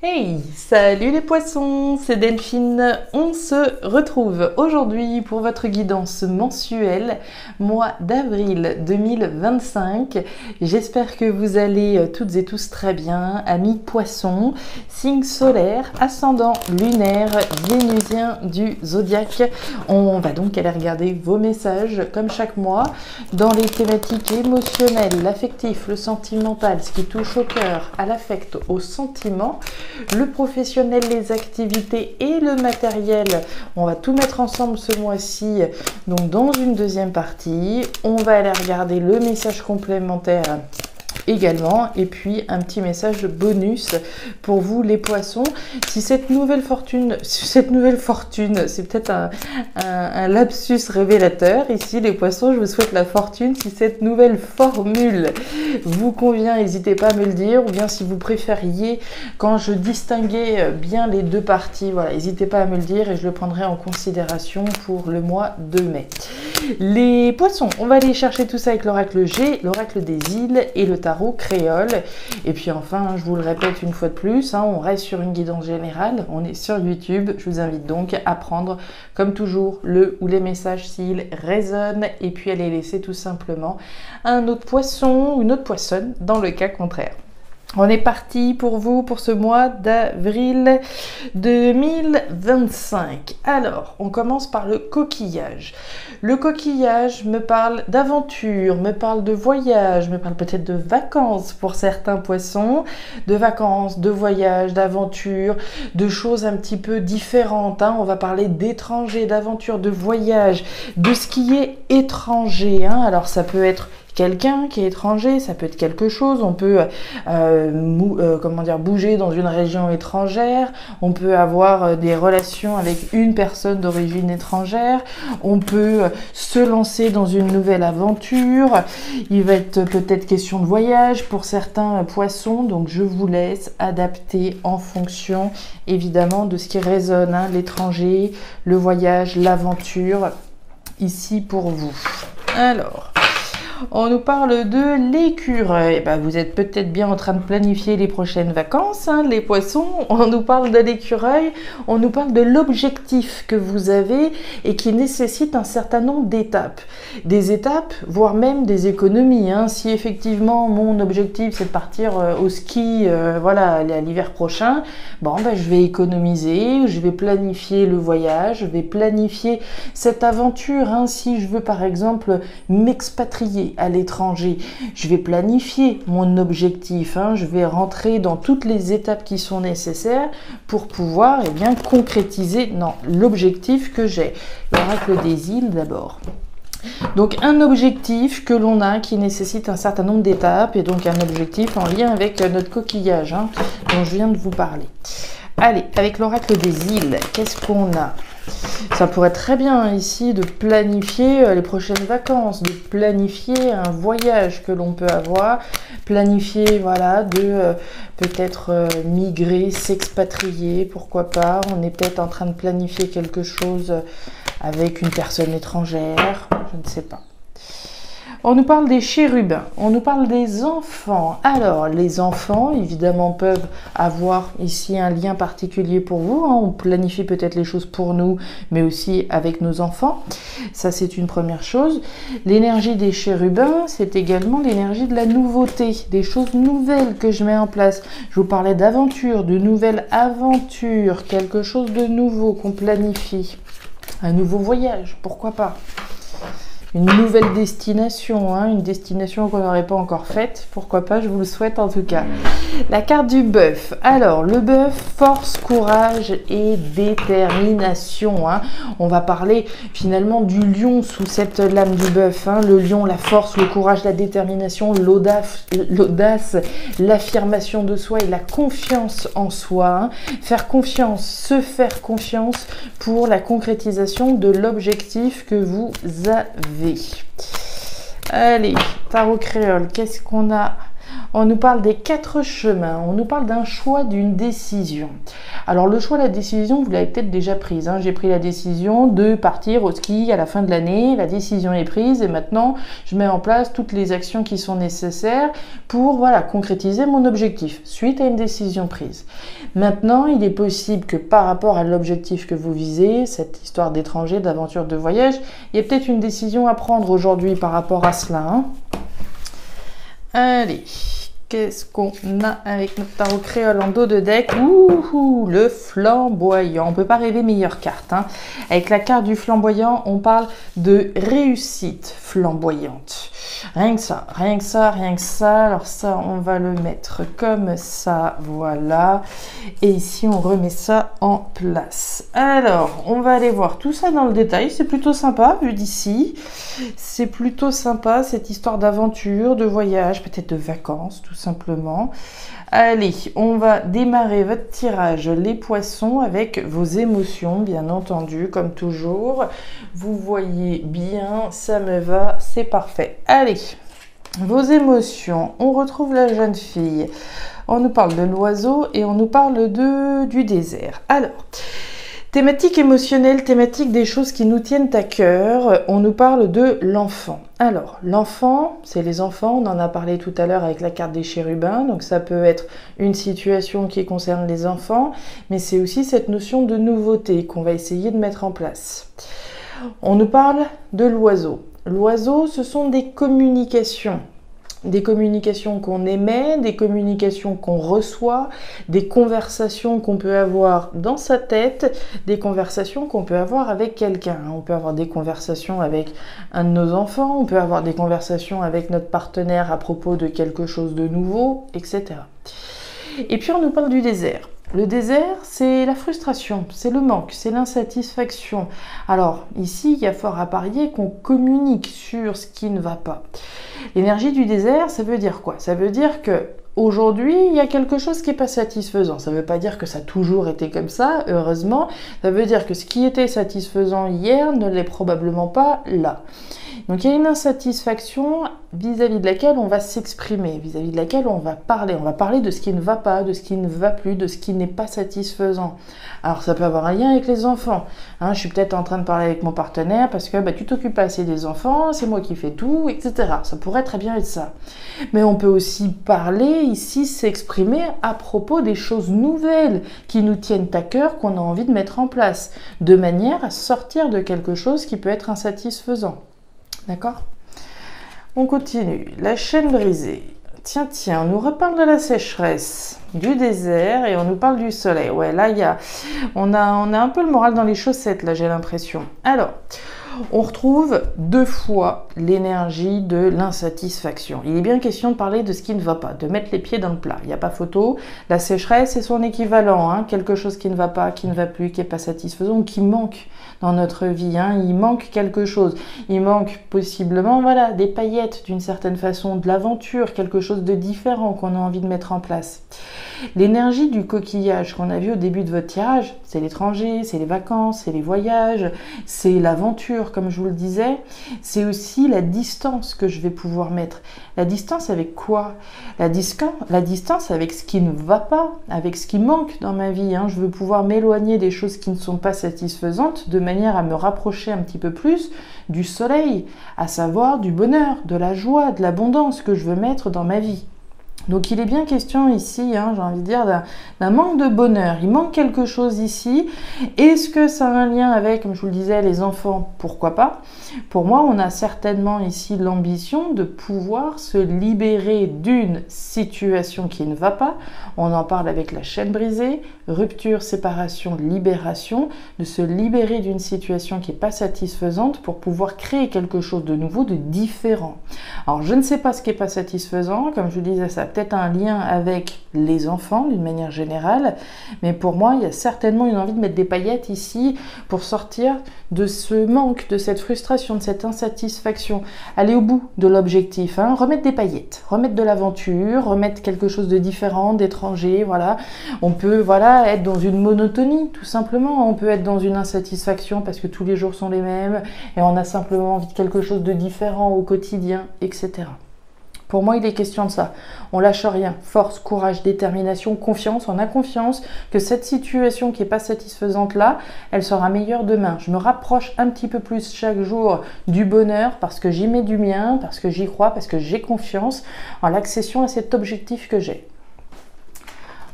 Hey, salut les poissons, c'est Delphine. On se retrouve aujourd'hui pour votre guidance mensuelle, mois d'avril 2025. J'espère que vous allez toutes et tous très bien. Amis poissons, signe solaire, ascendant lunaire, vénusien du zodiaque. On va donc aller regarder vos messages comme chaque mois dans les thématiques émotionnelles, l'affectif, le sentimental, ce qui touche au cœur, à l'affect, au sentiment. Le professionnel, les activités et le matériel, on va tout mettre ensemble ce mois-ci. Donc dans une deuxième partie, on va aller regarder le message complémentaire également, et puis un petit message bonus pour vous les poissons. Si cette nouvelle fortune, c'est peut-être un lapsus révélateur ici les poissons, je vous souhaite la fortune. Si cette nouvelle formule vous convient, n'hésitez pas à me le dire, ou bien si vous préfériez quand je distinguais bien les deux parties, voilà, n'hésitez pas à me le dire et je le prendrai en considération pour le mois de mai. Les poissons, on va aller chercher tout ça avec l'oracle G, l'oracle des îles et le tarot créole. Et puis enfin, je vous le répète une fois de plus, on reste sur une guidance générale, on est sur YouTube. Je vous invite donc à prendre comme toujours le ou les messages s'ils résonnent et puis à les laisser tout simplement à un autre poisson ou une autre poissonne dans le cas contraire. On est parti pour vous pour ce mois d'avril 2025. Alors, on commence par le coquillage. Le coquillage me parle d'aventure, me parle de voyage, me parle peut-être de vacances pour certains poissons, de vacances, de voyage, d'aventure, de choses un petit peu différentes. On va parler d'étrangers, d'aventure, de voyage, de ce qui est étranger. Alors, ça peut être quelqu'un qui est étranger, ça peut être quelque chose, on peut bouger dans une région étrangère, on peut avoir des relations avec une personne d'origine étrangère, on peut se lancer dans une nouvelle aventure, il va être peut-être question de voyage pour certains poissons, donc je vous laisse adapter en fonction évidemment de ce qui résonne, l'étranger, le voyage, l'aventure, ici pour vous. Alors, on nous parle de l'écureuil. Vous êtes peut-être bien en train de planifier les prochaines vacances, les poissons. On nous parle de l'écureuil, on nous parle de l'objectif que vous avez et qui nécessite un certain nombre d'étapes. Des étapes, voire même des économies. Si effectivement mon objectif c'est de partir au ski l'hiver prochain, je vais économiser, je vais planifier le voyage, je vais planifier cette aventure. Si je veux par exemple m'expatrier à l'étranger, je vais planifier mon objectif, je vais rentrer dans toutes les étapes qui sont nécessaires pour pouvoir concrétiser l'objectif que j'ai. L'oracle des îles d'abord. Donc un objectif que l'on a qui nécessite un certain nombre d'étapes et donc un objectif en lien avec notre coquillage dont je viens de vous parler. Allez, avec l'oracle des îles, qu'est-ce qu'on a ? Ça pourrait être très bien ici de planifier les prochaines vacances, de planifier un voyage que l'on peut avoir, planifier de peut-être migrer, s'expatrier, pourquoi pas. On est peut-être en train de planifier quelque chose avec une personne étrangère, je ne sais pas. On nous parle des chérubins, on nous parle des enfants. Alors, les enfants, évidemment, peuvent avoir ici un lien particulier pour vous. On planifie peut-être les choses pour nous, mais aussi avec nos enfants. Ça, c'est une première chose. L'énergie des chérubins, c'est également l'énergie de la nouveauté, des choses nouvelles que je mets en place. Je vous parlais d'aventure, de nouvelles aventures, quelque chose de nouveau qu'on planifie. Un nouveau voyage, pourquoi pas ? Une nouvelle destination, une destination qu'on n'aurait pas encore faite, pourquoi pas, je vous le souhaite en tout cas. La carte du bœuf. Alors, le bœuf, force, courage et détermination. On va parler finalement du lion sous cette lame du bœuf. Le lion, la force, le courage, la détermination, l'audace, l'affirmation de soi et la confiance en soi. Faire confiance, se faire confiance pour la concrétisation de l'objectif que vous avez. Allez, tarot créole, qu'est-ce qu'on a On nous parle des 4 chemins, on nous parle d'un choix, d'une décision. Alors le choix, la décision, vous l'avez peut-être déjà prise. Hein. J'ai pris la décision de partir au ski à la fin de l'année, la décision est prise et maintenant je mets en place toutes les actions qui sont nécessaires pour voilà, concrétiser mon objectif suite à une décision prise. Maintenant, il est possible que par rapport à l'objectif que vous visez, cette histoire d'étranger, d'aventure, de voyage, il y a peut-être une décision à prendre aujourd'hui par rapport à cela. Hein. Allez, qu'est-ce qu'on a avec notre tarot créole en dos de deck? Ouh, le flamboyant. On ne peut pas rêver meilleure carte. Hein. Avec la carte du flamboyant, on parle de réussite flamboyante. Rien que ça, rien que ça, rien que ça. Alors ça, on va le mettre comme ça, voilà. Et ici, on remet ça en place. Alors, on va aller voir tout ça dans le détail. C'est plutôt sympa, vu d'ici. C'est plutôt sympa, cette histoire d'aventure, de voyage, peut-être de vacances, tout simplement. Allez, on va démarrer votre tirage, les poissons, avec vos émotions, bien entendu, comme toujours. Vous voyez bien, ça me va, c'est parfait. Allez, vos émotions, on retrouve la jeune fille. On nous parle de l'oiseau et on nous parle du désert. Alors, thématique émotionnelle, thématique des choses qui nous tiennent à cœur, on nous parle de l'enfant. Alors, l'enfant, c'est les enfants, on en a parlé tout à l'heure avec la carte des chérubins, donc ça peut être une situation qui concerne les enfants, mais c'est aussi cette notion de nouveauté qu'on va essayer de mettre en place. On nous parle de l'oiseau. L'oiseau, ce sont des communications. Des communications qu'on émet, des communications qu'on reçoit, des conversations qu'on peut avoir dans sa tête, des conversations qu'on peut avoir avec quelqu'un. On peut avoir des conversations avec un de nos enfants, on peut avoir des conversations avec notre partenaire à propos de quelque chose de nouveau, etc. Et puis on nous parle du désert. Le désert, c'est la frustration, c'est le manque, c'est l'insatisfaction. Alors, ici, il y a fort à parier qu'on communique sur ce qui ne va pas. L'énergie du désert, ça veut dire quoi? Ça veut dire que aujourd'hui, il y a quelque chose qui n'est pas satisfaisant. Ça ne veut pas dire que ça a toujours été comme ça, heureusement. Ça veut dire que ce qui était satisfaisant hier ne l'est probablement pas là. Donc il y a une insatisfaction vis-à-vis de laquelle on va s'exprimer, vis-à-vis de laquelle on va parler. On va parler de ce qui ne va pas, de ce qui ne va plus, de ce qui n'est pas satisfaisant. Alors ça peut avoir un lien avec les enfants. Hein, je suis peut-être en train de parler avec mon partenaire parce que tu t'occupes pas assez des enfants, c'est moi qui fais tout, etc. Ça pourrait très bien être ça. Mais on peut aussi parler ici, s'exprimer à propos des choses nouvelles qui nous tiennent à cœur, qu'on a envie de mettre en place, de manière à sortir de quelque chose qui peut être insatisfaisant. D'accord? On continue. La chaîne brisée. Tiens, on nous reparle de la sécheresse, du désert et on nous parle du soleil. Ouais, là, on a un peu le moral dans les chaussettes, là, j'ai l'impression. Alors, on retrouve 2 fois l'énergie de l'insatisfaction. Il est bien question de parler de ce qui ne va pas, de mettre les pieds dans le plat. Il n'y a pas photo. La sécheresse, c'est son équivalent. Hein, quelque chose qui ne va pas, qui ne va plus, qui n'est pas satisfaisant ou qui manque dans notre vie. Hein, il manque quelque chose. Il manque possiblement voilà, des paillettes d'une certaine façon, de l'aventure, quelque chose de différent qu'on a envie de mettre en place. L'énergie du coquillage qu'on a vu au début de votre tirage, c'est l'étranger, c'est les vacances, c'est les voyages, c'est l'aventure, comme je vous le disais. C'est aussi la distance que je vais pouvoir mettre. La distance avec quoi? La distance avec ce qui ne va pas, avec ce qui manque dans ma vie. Hein. Je veux pouvoir m'éloigner des choses qui ne sont pas satisfaisantes de manière à me rapprocher un petit peu plus du soleil, à savoir du bonheur, de la joie, de l'abondance que je veux mettre dans ma vie. Donc il est bien question ici, hein, j'ai envie de dire, d'un manque de bonheur. Il manque quelque chose ici. Est-ce que ça a un lien avec, comme je vous le disais, les enfants? Pourquoi pas? Pour moi, on a certainement ici l'ambition de pouvoir se libérer d'une situation qui ne va pas. On en parle avec la chaîne brisée, rupture, séparation, libération, de se libérer d'une situation qui n'est pas satisfaisante pour pouvoir créer quelque chose de nouveau, de différent. Alors je ne sais pas ce qui n'est pas satisfaisant, comme je vous disais, ça a peut-être un lien avec les enfants d'une manière générale, mais pour moi, il y a certainement une envie de mettre des paillettes ici pour sortir de ce manque, de cette frustration, de cette insatisfaction, aller au bout de l'objectif, hein, remettre des paillettes, remettre de l'aventure, remettre quelque chose de différent, d'étranger, voilà. On peut, voilà, être dans une monotonie, tout simplement, on peut être dans une insatisfaction parce que tous les jours sont les mêmes et on a simplement envie de quelque chose de différent au quotidien, etc. Pour moi, il est question de ça. On lâche rien. Force, courage, détermination, confiance. On a confiance que cette situation qui n'est pas satisfaisante là, elle sera meilleure demain. Je me rapproche un petit peu plus chaque jour du bonheur parce que j'y mets du mien, parce que j'y crois, parce que j'ai confiance en l'accession à cet objectif que j'ai.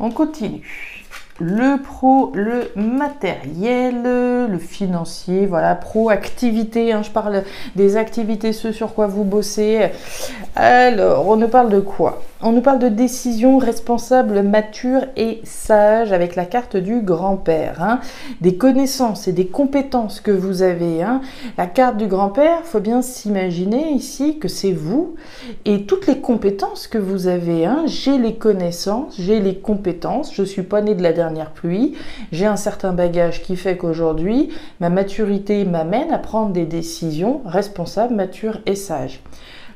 On continue. Le pro, le matériel, le financier, voilà, proactivité, hein, je parle des activités, ce sur quoi vous bossez. Alors, on nous parle de quoi? On nous parle de décision responsable, mature et sage avec la carte du grand-père, hein, des connaissances et des compétences que vous avez. Hein. La carte du grand-père, il faut bien s'imaginer ici que c'est vous et toutes les compétences que vous avez. Hein. J'ai les connaissances, j'ai les compétences, je ne suis pas née de la dernière pluie, j'ai un certain bagage qui fait qu'aujourd'hui, ma maturité m'amène à prendre des décisions responsables, matures et sages.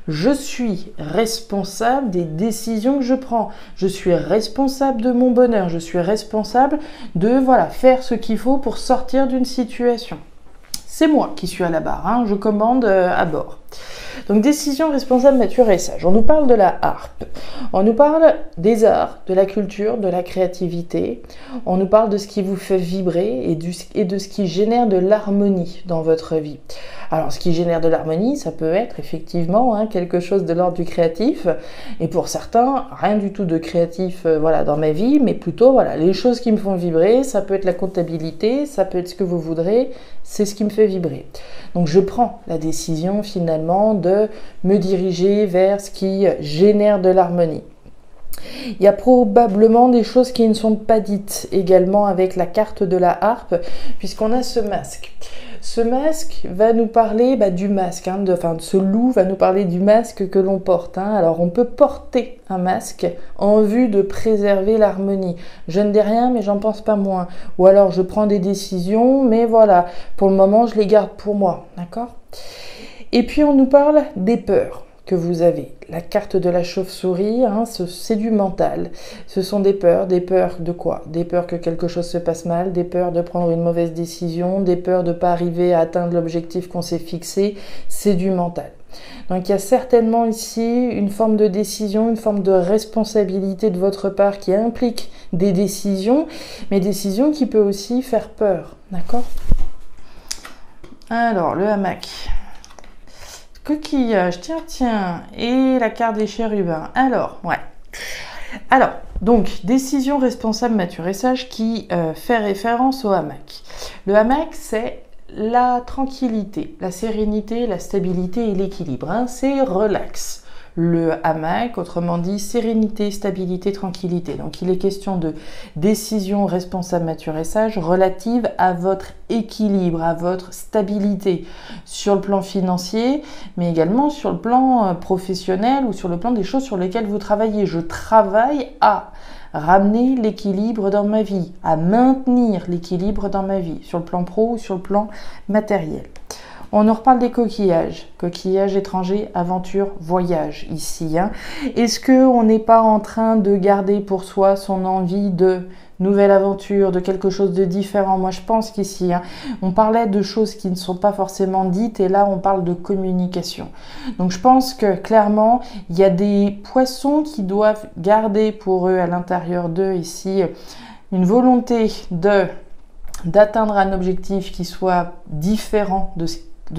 Je suis responsable des décisions que je prends. Je suis responsable de mon bonheur. Je suis responsable de faire ce qu'il faut pour sortir d'une situation. C'est moi qui suis à la barre. Hein, je commande à bord. Donc décision responsable, mature et sage. On nous parle de la harpe. On nous parle des arts, de la culture, de la créativité. On nous parle de ce qui vous fait vibrer et de ce qui génère de l'harmonie dans votre vie. Alors, ce qui génère de l'harmonie, ça peut être effectivement quelque chose de l'ordre du créatif. Et pour certains, rien du tout de créatif dans ma vie, mais plutôt les choses qui me font vibrer. Ça peut être la comptabilité, ça peut être ce que vous voudrez, c'est ce qui me fait vibrer. Donc, je prends la décision finalement de me diriger vers ce qui génère de l'harmonie. Il y a probablement des choses qui ne sont pas dites également avec la carte de la harpe, puisqu'on a ce masque. Ce masque va nous parler du masque, ce loup va nous parler du masque que l'on porte. Alors on peut porter un masque en vue de préserver l'harmonie. Je ne dis rien, mais j'en pense pas moins. Ou alors je prends des décisions, mais voilà, pour le moment je les garde pour moi, d'accord ? Et puis on nous parle des peurs que vous avez. La carte de la chauve-souris, c'est du mental. Ce sont des peurs de quoi? Des peurs que quelque chose se passe mal, des peurs de prendre une mauvaise décision, des peurs de ne pas arriver à atteindre l'objectif qu'on s'est fixé. C'est du mental. Donc il y a certainement ici une forme de décision, une forme de responsabilité de votre part qui implique des décisions, mais décisions qui peuvent aussi faire peur. D'accord? Alors, le hamac. Coquillage, tiens, et la carte des chérubins. Alors, donc, décision responsable, mature et sage qui fait référence au hamac. Le hamac, c'est la tranquillité, la sérénité, la stabilité et l'équilibre. C'est relax. Le hamac, autrement dit, sérénité, stabilité, tranquillité. Donc, il est question de décision responsable, mature et sage relative à votre équilibre, à votre stabilité sur le plan financier, mais également sur le plan professionnel ou sur le plan des choses sur lesquelles vous travaillez. Je travaille à ramener l'équilibre dans ma vie, à maintenir l'équilibre dans ma vie, sur le plan pro ou sur le plan matériel. On nous reparle des coquillages. Coquillages étrangers, aventure, voyage ici. Est-ce qu'on n'est pas en train de garder pour soi son envie de nouvelle aventure, de quelque chose de différent? Moi, je pense qu'ici, on parlait de choses qui ne sont pas forcément dites et là, on parle de communication. Donc, je pense que clairement, il y a des poissons qui doivent garder pour eux, à l'intérieur d'eux ici, une volonté d'atteindre un objectif qui soit différent de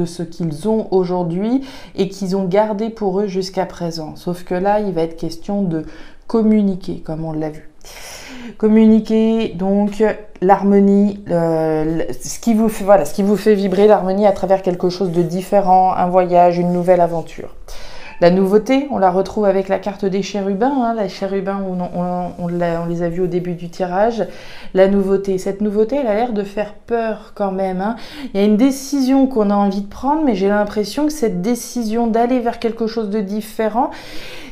ce qu'ils ont aujourd'hui et qu'ils ont gardé pour eux jusqu'à présent. Sauf que là, il va être question de communiquer, comme on l'a vu. Communiquer, donc l'harmonie, ce qui vous fait vibrer l'harmonie à travers quelque chose de différent, un voyage, une nouvelle aventure. La nouveauté, on la retrouve avec la carte des chérubins. Les chérubins, on les a vus au début du tirage. La nouveauté, cette nouveauté, elle a l'air de faire peur quand même. Il y a une décision qu'on a envie de prendre, mais j'ai l'impression que cette décision d'aller vers quelque chose de différent,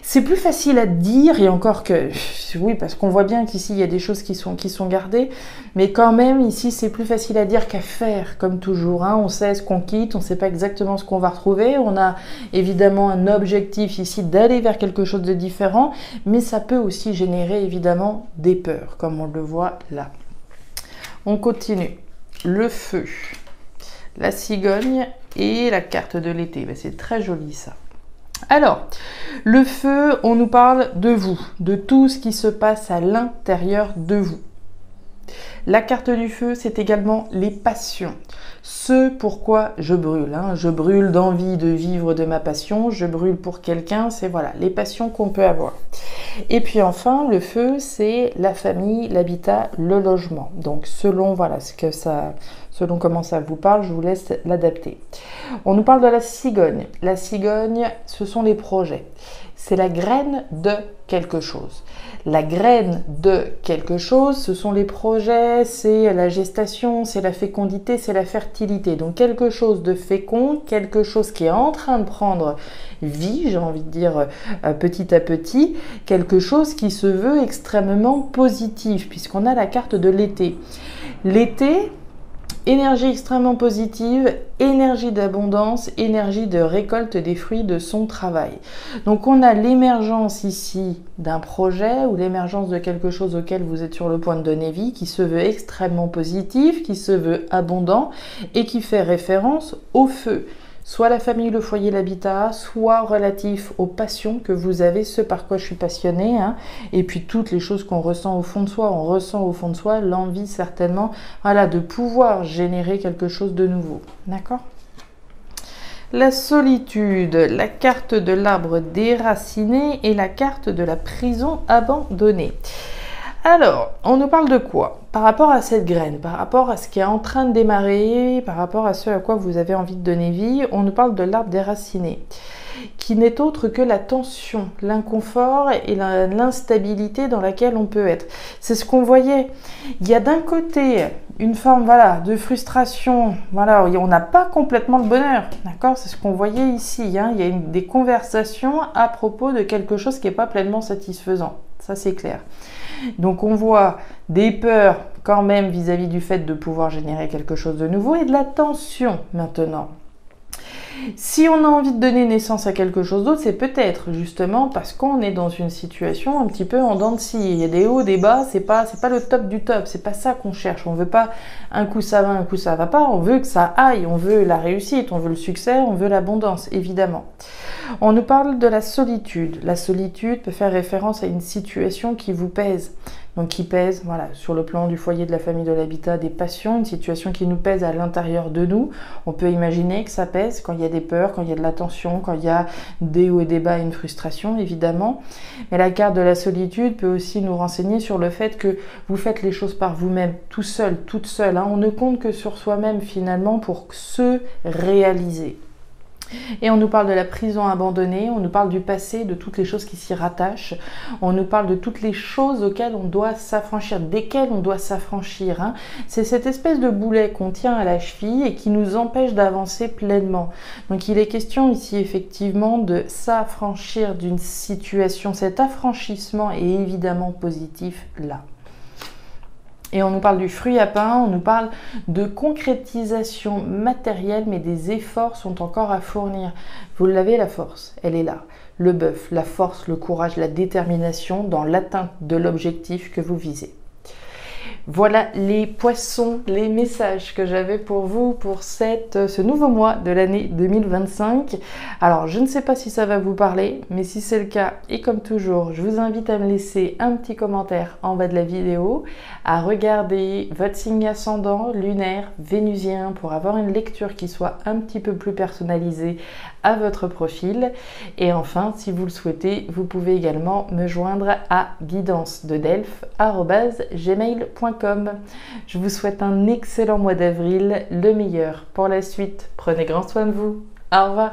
c'est plus facile à dire, et encore que, oui, parce qu'on voit bien qu'ici, il y a des choses qui sont gardées, mais quand même, ici, c'est plus facile à dire qu'à faire, comme toujours. On sait ce qu'on quitte, on ne sait pas exactement ce qu'on va retrouver, on a évidemment un objectif ici d'aller vers quelque chose de différent, mais ça peut aussi générer évidemment des peurs, comme on le voit là. On continue. Le feu, la cigogne et la carte de l'été. C'est très joli ça. Alors, le feu, on nous parle de vous, de tout ce qui se passe à l'intérieur de vous. La carte du feu, c'est également les passions. Ce pourquoi je brûle. Je brûle d'envie de vivre de ma passion, je brûle pour quelqu'un, c'est voilà, les passions qu'on peut avoir. Et puis enfin, le feu, c'est la famille, l'habitat, le logement. Donc selon voilà selon comment ça vous parle, je vous laisse l'adapter. On nous parle de la cigogne. La cigogne, ce sont les projets. C'est la graine de quelque chose. La graine de quelque chose, ce sont les projets, c'est la gestation, c'est la fécondité, c'est la fertilité. Donc quelque chose de fécond, quelque chose qui est en train de prendre vie, j'ai envie de dire petit à petit, quelque chose qui se veut extrêmement positif, puisqu'on a la carte de l'été. L'été, énergie extrêmement positive, énergie d'abondance, énergie de récolte des fruits de son travail. Donc on a l'émergence ici d'un projet ou l'émergence de quelque chose auquel vous êtes sur le point de donner vie, qui se veut extrêmement positif, qui se veut abondant et qui fait référence au feu. Soit la famille, le foyer, l'habitat, soit relatif aux passions que vous avez, ce par quoi je suis passionnée, et puis toutes les choses qu'on ressent au fond de soi. On ressent au fond de soi l'envie certainement, voilà, de pouvoir générer quelque chose de nouveau. D'accord ? La solitude, la carte de l'arbre déraciné et la carte de la prison abandonnée. Alors, on nous parle de quoi? Par rapport à cette graine, par rapport à ce qui est en train de démarrer, par rapport à ce à quoi vous avez envie de donner vie, on nous parle de l'arbre déraciné, qui n'est autre que la tension, l'inconfort et l'instabilité dans laquelle on peut être. C'est ce qu'on voyait. Il y a d'un côté une forme de frustration, on n'a pas complètement le bonheur, d'accord? C'est ce qu'on voyait ici, il y a des conversations à propos de quelque chose qui n'est pas pleinement satisfaisant, ça c'est clair. Donc on voit des peurs quand même vis-à-vis du fait de pouvoir générer quelque chose de nouveau et de la tension maintenant. Si on a envie de donner naissance à quelque chose d'autre, c'est peut-être justement parce qu'on est dans une situation un petit peu en dents de scie. Il y a des hauts, des bas, c'est pas le top du top, c'est pas ça qu'on cherche. On veut pas un coup ça va, un coup ça va pas, on veut que ça aille, on veut la réussite, on veut le succès, on veut l'abondance, évidemment. On nous parle de la solitude. La solitude peut faire référence à une situation qui vous pèse. Donc qui pèse, sur le plan du foyer, de la famille, de l'habitat, des passions, une situation qui nous pèse à l'intérieur de nous. On peut imaginer que ça pèse quand il y a des peurs, quand il y a de la tension, quand il y a des hauts et des bas et une frustration, évidemment. Mais la carte de la solitude peut aussi nous renseigner sur le fait que vous faites les choses par vous-même, tout seul, toute seule. On ne compte que sur soi-même finalement pour se réaliser. Et on nous parle de la prison abandonnée, on nous parle du passé, de toutes les choses qui s'y rattachent, on nous parle de toutes les choses auxquelles on doit s'affranchir, desquelles on doit s'affranchir. C'est cette espèce de boulet qu'on tient à la cheville et qui nous empêche d'avancer pleinement. Donc il est question ici effectivement de s'affranchir d'une situation. Cet affranchissement est évidemment positif là. Et on nous parle du fruit à pain, on nous parle de concrétisation matérielle, mais des efforts sont encore à fournir. Vous l'avez, la force, elle est là. Le bœuf, la force, le courage, la détermination dans l'atteinte de l'objectif que vous visez. Voilà les poissons, les messages que j'avais pour vous pour ce nouveau mois de l'année 2025. Alors, je ne sais pas si ça va vous parler, mais si c'est le cas, et comme toujours, je vous invite à me laisser un petit commentaire en bas de la vidéo, à regarder votre signe ascendant, lunaire, vénusien, pour avoir une lecture qui soit un petit peu plus personnalisée à votre profil. Et enfin, si vous le souhaitez, vous pouvez également me joindre à guidance-de-delphes@gmail.com. Je vous souhaite un excellent mois d'avril, le meilleur pour la suite. Prenez grand soin de vous. Au revoir.